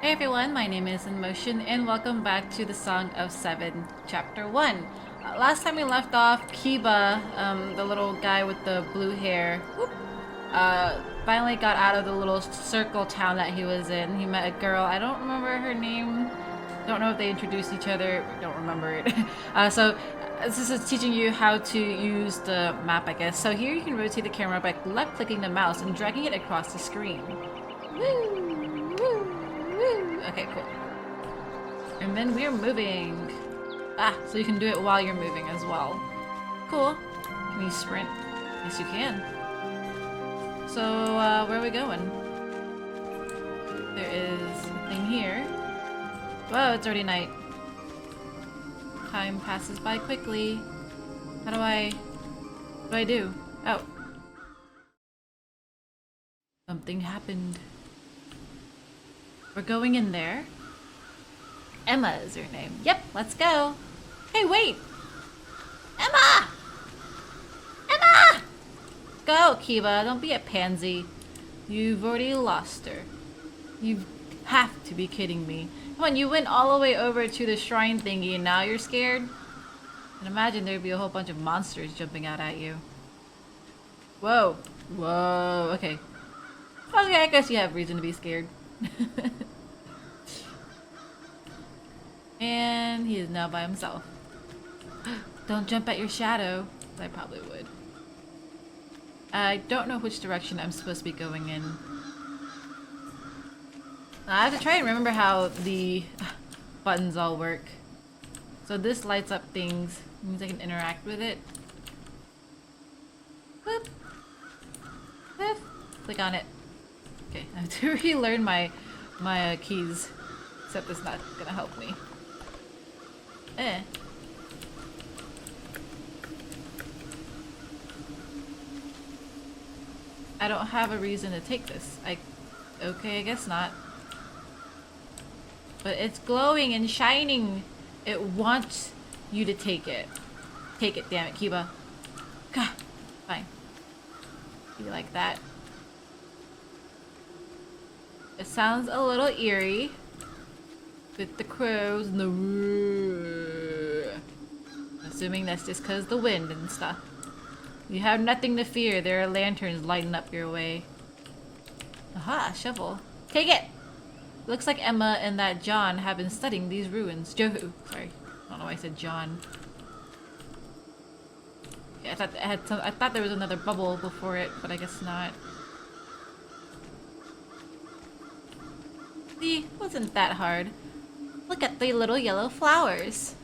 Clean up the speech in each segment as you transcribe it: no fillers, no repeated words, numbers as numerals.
Hey everyone, my name is Enmoshin and welcome back to the Song of Seven, Chapter 1. Last time we left off, Kiba, the little guy with the blue hair, finally got out of the little circle town that he was in. He met a girl, I don't remember her name, don't know if they introduced each other, don't remember it. This is teaching you how to use the map, I guess. So here you can rotate the camera by left clicking the mouse and dragging it across the screen. Woo! Woo! Woo! Okay, cool. And then we're moving. Ah, so you can do it while you're moving as well. Cool. Can you sprint? Yes, you can. So, where are we going? There is a thing here. Whoa, it's already night. Time passes by quickly. How do I... What do I do? Oh. Something happened. We're going in there. Emma is her name. Yep, let's go. Hey, wait! Emma! Emma! Go, Kiba. Don't be a pansy. You've already lost her. You have to be kidding me. Come on, you went all the way over to the shrine thingy and now you're scared? And imagine there'd be a whole bunch of monsters jumping out at you. Whoa. Whoa. Okay. Okay, I guess you have reason to be scared. And he is now by himself. Don't jump at your shadow. I probably would. I don't know which direction I'm supposed to be going in. I have to try and remember how the buttons all work. So this lights up things. It means I can interact with it. Whoop. Whoop. Click on it. Okay, I have to relearn my keys. Except it's not gonna help me. I don't have a reason to take this. Okay, I guess not. But it's glowing and shining. It wants you to take it. Take it, damn it, Kiba. Gah. Fine. Be like that. It sounds a little eerie. With the crows and the... Assuming that's just because the wind and stuff. You have nothing to fear. There are lanterns lighting up your way. Aha, shovel. Take it! Looks like Emma and that John have been studying these ruins. Sorry. I don't know why I said John. Yeah, I thought there was another bubble before it, but I guess not. See, wasn't that hard. Look at the little yellow flowers.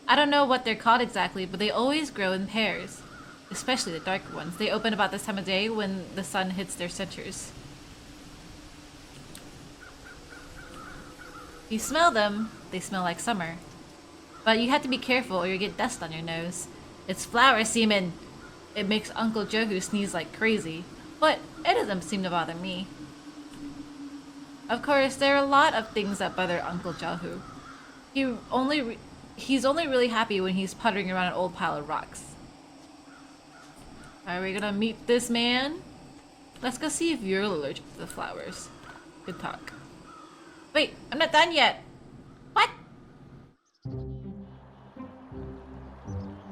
I don't know what they're called exactly, but they always grow in pairs. Especially the darker ones. They open about this time of day when the sun hits their centers. If you smell them, they smell like summer. But you have to be careful or you'll get dust on your nose. It's flower semen. It makes Uncle Johu sneeze like crazy. But it doesn't seem to bother me. Of course, there are a lot of things that bother Uncle Johu. He's only really happy when he's puttering around an old pile of rocks. Are we gonna meet this man? Let's go see if you're allergic to the flowers. Good talk. Wait, I'm not done yet. What?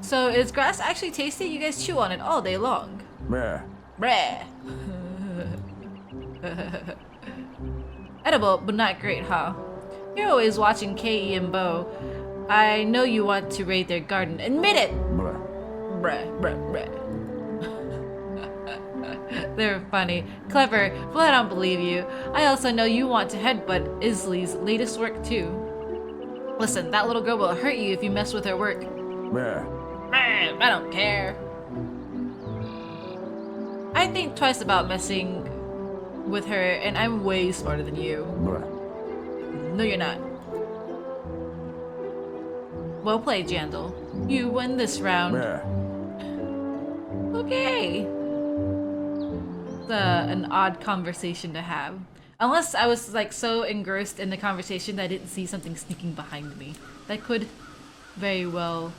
So is grass actually tasty? You guys chew on it all day long. Breh. Breh. Edible, but not great, huh? You're always watching Ke and Bo. I know you want to raid their garden. Admit it! Breh. Breh, breh, breh. They're funny. Clever, but I don't believe you. I also know you want to headbutt Isley's latest work too. Listen, that little girl will hurt you if you mess with her work. Breh. Man, I don't care. I think twice about messing with her, and I'm way smarter than you. Breh. No, you're not. Well played, Jandel. You win this round. Breh. Okay. It's an odd conversation to have. Unless I was like so engrossed in the conversation that I didn't see something sneaking behind me. That could very well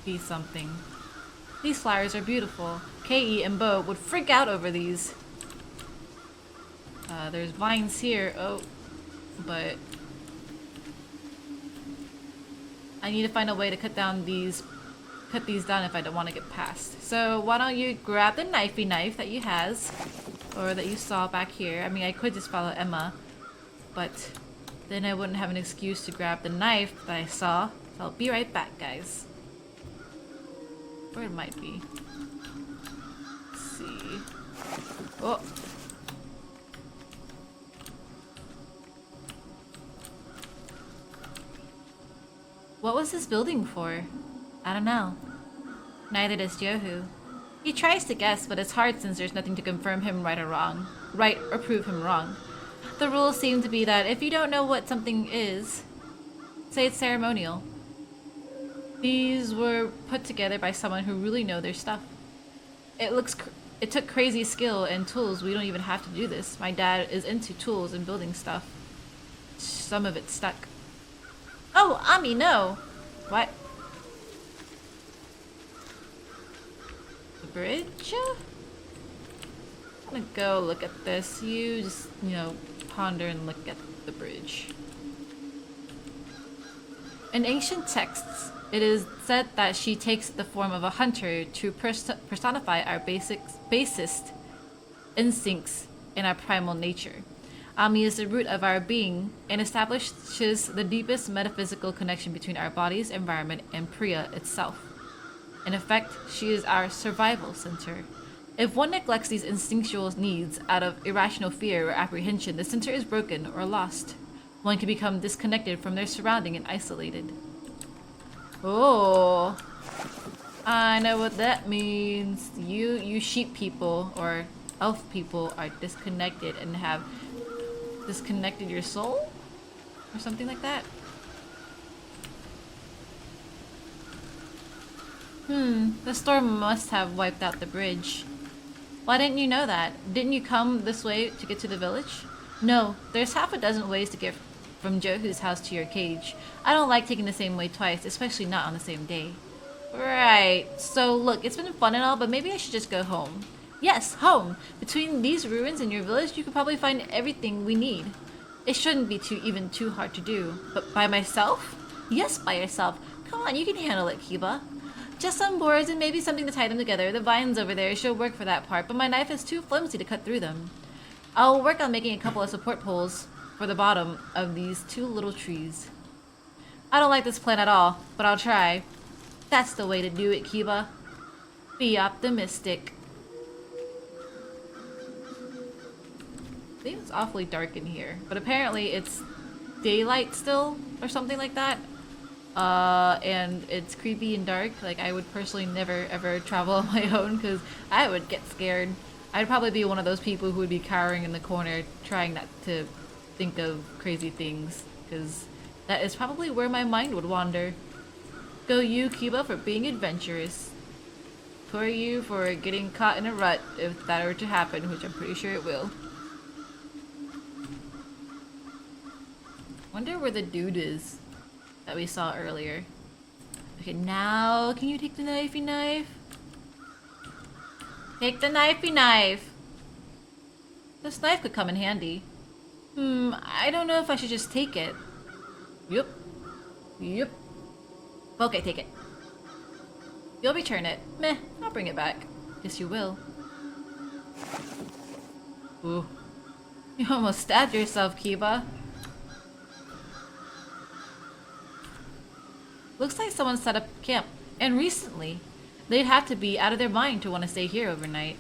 be something. These flowers are beautiful. Ke and Bo would freak out over these. There's vines here. Oh, but I need to find a way to cut these down if I don't want to get past. So why don't you grab the knifey knife that you has, or that you saw back here. I mean, I could just follow Emma, but then I wouldn't have an excuse to grab the knife that I saw. So I'll be right back, guys. Or it might be. Let's see. Oh. What was this building for? I don't know. Neither does Yohu. He tries to guess, but it's hard since there's nothing to confirm him right or prove him wrong. The rules seem to be that if you don't know what something is, say it's ceremonial. These were put together by someone who really know their stuff. It took crazy skill and tools. We don't even have to do this. My dad is into tools and building stuff. Some of it stuck. Oh, Ami, no! What? The bridge? I'm gonna go look at this. You just, ponder and look at the bridge. In ancient texts, it is said that she takes the form of a hunter to personify our basest instincts in our primal nature. Ami is the root of our being and establishes the deepest metaphysical connection between our body's environment and Priya itself. In effect, she is our survival center. If one neglects these instinctual needs out of irrational fear or apprehension, the center is broken or lost. One can become disconnected from their surrounding and isolated. Oh, I know what that means. You sheep people or elf people are disconnected and have disconnected your soul? Or something like that? The storm must have wiped out the bridge. Why didn't you know that? Didn't you come this way to get to the village? No, there's half a dozen ways to get from Johu's house to your cage. I don't like taking the same way twice, especially not on the same day. Right, so look, it's been fun and all, but maybe I should just go home. Yes, home! Between these ruins and your village, you could probably find everything we need. It shouldn't be even too hard to do. But by myself? Yes, by yourself. Come on, you can handle it, Kiba. Just some boards and maybe something to tie them together. The vines over there should work for that part, but my knife is too flimsy to cut through them. I'll work on making a couple of support poles for the bottom of these two little trees. I don't like this plan at all, but I'll try. That's the way to do it, Kiba. Be optimistic. I think it's awfully dark in here, but apparently it's daylight still or something like that. And it's creepy and dark. Like, I would personally never ever travel on my own because I would get scared. I'd probably be one of those people who would be cowering in the corner trying not to think of crazy things, because that is probably where my mind would wander. Go you, Kiba, for being adventurous. Poor you for getting caught in a rut if that were to happen, which I'm pretty sure it will. Wonder where the dude is that we saw earlier. Okay, now can you take the knifey knife? Take the knifey knife! This knife could come in handy. I don't know if I should just take it. Yup. Yup. Okay, take it. You'll return it. Meh, I'll bring it back. Yes, you will. Ooh. You almost stabbed yourself, Kiba. Looks like someone set up camp. And recently. They'd have to be out of their mind to want to stay here overnight.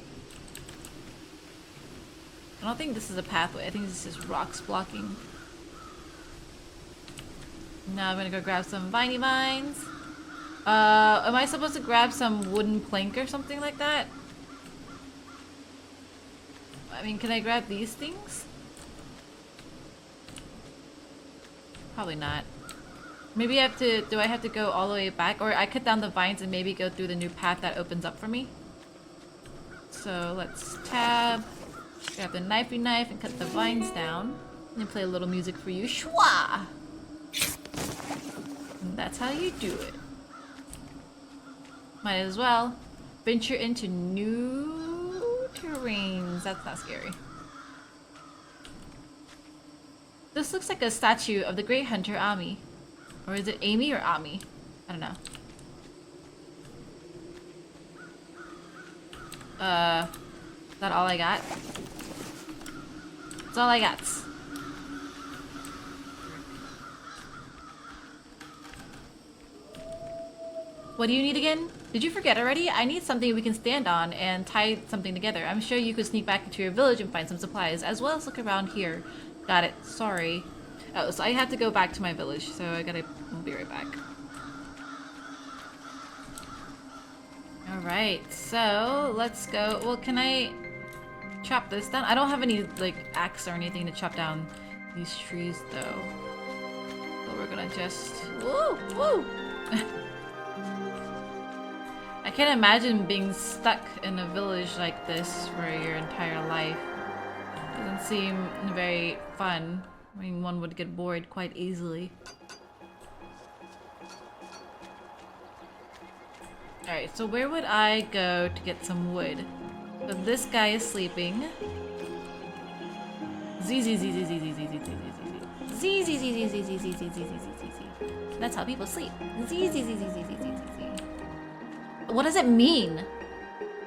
I don't think this is a pathway. I think this is just rocks blocking. Now I'm gonna go grab some viney vines. Am I supposed to grab some wooden plank or something like that? I mean, can I grab these things? Probably not. Maybe I have to, do I have to go all the way back? Or I cut down the vines and maybe go through the new path that opens up for me? So let's tab, grab the knifey knife and cut the vines down. And play a little music for you. Shwa! And that's how you do it. Might as well venture into new terrains. That's not scary. This looks like a statue of the great hunter Ami. Or is it Amy or Ami? I don't know. Is that all I got? That's all I got. What do you need again? Did you forget already? I need something we can stand on and tie something together. I'm sure you could sneak back into your village and find some supplies, as well as look around here. Got it. Sorry. Oh, so I have to go back to my village, so I'll be right back. Alright, so let's go. Well, can I chop this down? I don't have any, like, axe or anything to chop down these trees, though. So we're gonna just... Woo! Woo! I can't imagine being stuck in a village like this for your entire life. Doesn't seem very fun. I mean, one would get bored quite easily. Alright, so where would I go to get some wood? So this guy is sleeping. That's how people sleep. What does it mean?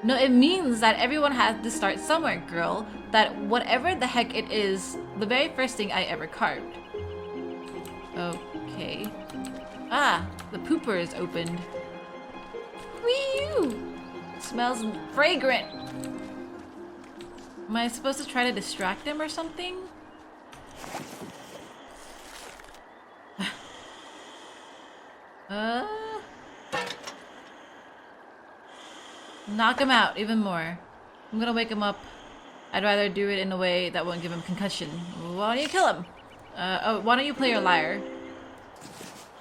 No, it means that everyone has to start somewhere, girl. That whatever the heck it is, the very first thing I ever carved. Okay. Ah, the pooper is opened. Whee! Smells fragrant. Am I supposed to try to distract him or something? Knock him out even more. I'm gonna wake him up. I'd rather do it in a way that won't give him concussion. Why don't you kill him? Oh, why don't you play your lyre?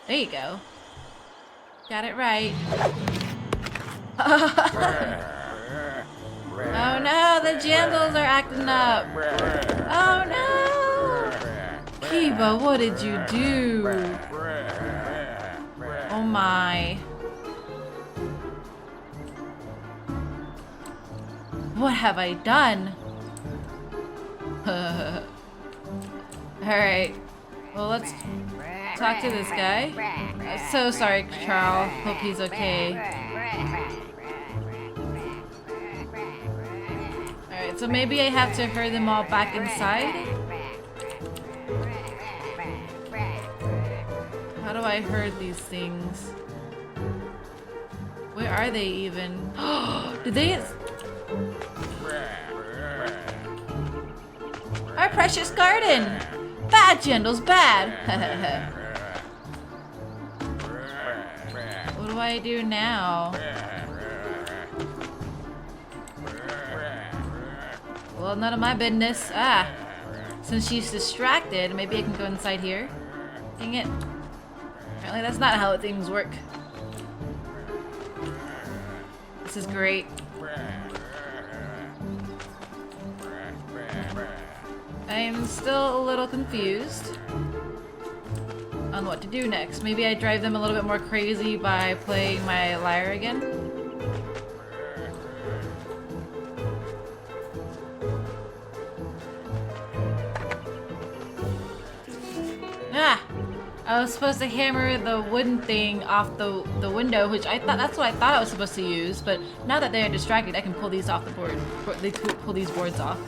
There you go. Got it right. Oh no, the Jandels are acting up. Oh no! Kiba, what did you do? Oh my. What have I done? Alright. Well, let's talk to this guy. So sorry, Charles. Hope he's okay. Alright, so maybe I have to herd them all back inside? How do I herd these things? Where are they even? Did they... Our precious garden! Bad, Jandels, bad! What do I do now? Well, none of my business. Ah! Since she's distracted, maybe I can go inside here. Dang it. Apparently that's not how things work. This is great. I'm still a little confused on what to do next. Maybe I drive them a little bit more crazy by playing my lyre again. Ah! I was supposed to hammer the wooden thing off the window, which that's what I thought I was supposed to use, but now that they are distracted, I can pull these off the board. They pull these boards off.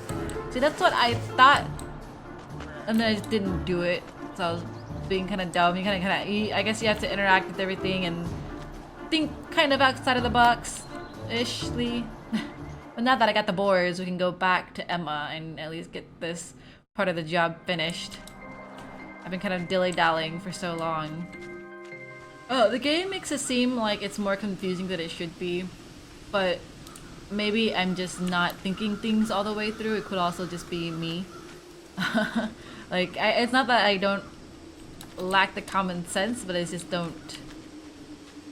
See, that's what I thought, and then I just didn't do it. So I was being kind of dumb. You kind of, I guess you have to interact with everything and think kind of outside of the box-ishly. But now that I got the boards, we can go back to Emma and at least get this part of the job finished. I've been kind of dilly-dallying for so long. Oh, the game makes it seem like it's more confusing than it should be, but maybe I'm just not thinking things all the way through. It could also just be me. Like, it's not that I don't lack the common sense, but I just don't...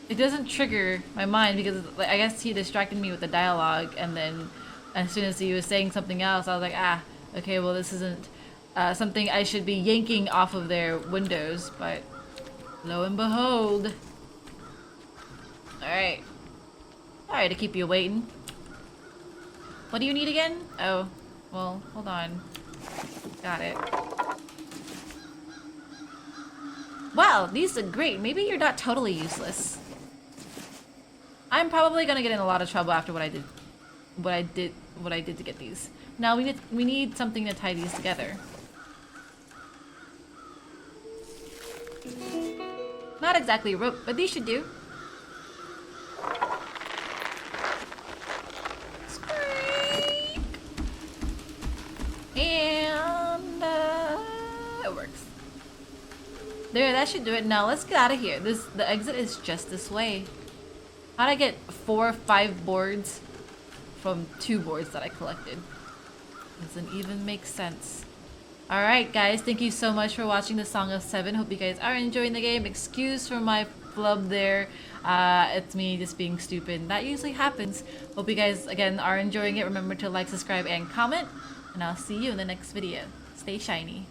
It doesn't trigger my mind because, like, I guess he distracted me with the dialogue, and then as soon as he was saying something else, I was like, ah, okay, well this isn't something I should be yanking off of their windows, but lo and behold. Alright. Sorry to keep you waiting. What do you need again? Oh, well, hold on. Got it. Wow, these are great. Maybe you're not totally useless. I'm probably gonna get in a lot of trouble after what I did. What I did to get these. Now we need something to tie these together. Not exactly a rope, but these should do. Squeak! And it works. There, that should do it. Now let's get out of here. The exit is just this way. How'd I get 4 or 5 boards from 2 boards that I collected? Doesn't even make sense. Alright guys, thank you so much for watching the Song of 7. Hope you guys are enjoying the game. Excuse for my flub there. It's me just being stupid. That usually happens. Hope you guys, again, are enjoying it. Remember to like, subscribe, and comment. And I'll see you in the next video. Stay shiny.